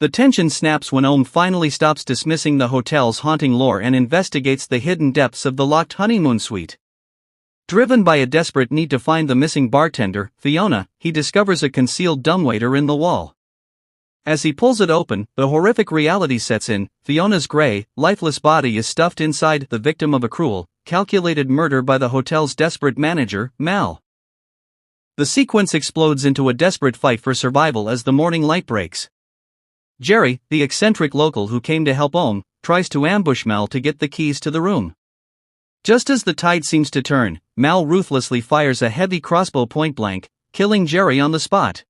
The tension snaps when Ohm finally stops dismissing the hotel's haunting lore and investigates the hidden depths of the locked honeymoon suite. Driven by a desperate need to find the missing bartender, Fiona, he discovers a concealed dumbwaiter in the wall. As he pulls it open, the horrific reality sets in. Fiona's gray, lifeless body is stuffed inside, the victim of a cruel, calculated murder by the hotel's desperate manager, Mal. The sequence explodes into a desperate fight for survival as the morning light breaks. Jerry, the eccentric local who came to help Ohm, tries to ambush Mal to get the keys to the room. Just as the tide seems to turn, Mal ruthlessly fires a heavy crossbow point blank, killing Jerry on the spot.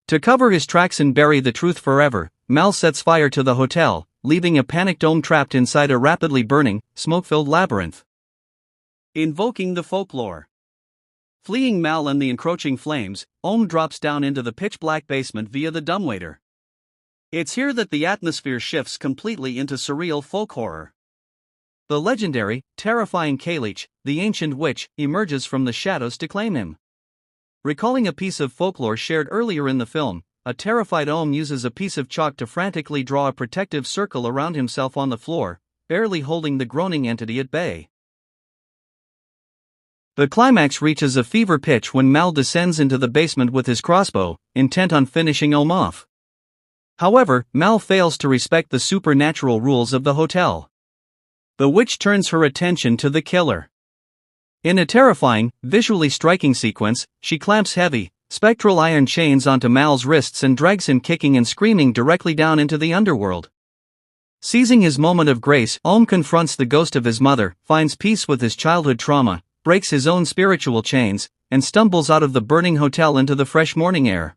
To cover his tracks and bury the truth forever, Mal sets fire to the hotel, leaving a panicked Ohm trapped inside a rapidly burning, smoke-filled labyrinth. Invoking the folklore. Fleeing Mal and the encroaching flames, Ohm drops down into the pitch-black basement via the dumbwaiter. It's here that the atmosphere shifts completely into surreal folk horror. The legendary, terrifying Kaleech, the ancient witch, emerges from the shadows to claim him. Recalling a piece of folklore shared earlier in the film, a terrified Ohm uses a piece of chalk to frantically draw a protective circle around himself on the floor, barely holding the groaning entity at bay. The climax reaches a fever pitch when Mal descends into the basement with his crossbow, intent on finishing Ohm off. However, Mal fails to respect the supernatural rules of the hotel. The witch turns her attention to the killer. In a terrifying, visually striking sequence, she clamps heavy, spectral iron chains onto Mal's wrists and drags him kicking and screaming directly down into the underworld. Seizing his moment of grace, Ohm confronts the ghost of his mother, finds peace with his childhood trauma, breaks his own spiritual chains, and stumbles out of the burning hotel into the fresh morning air.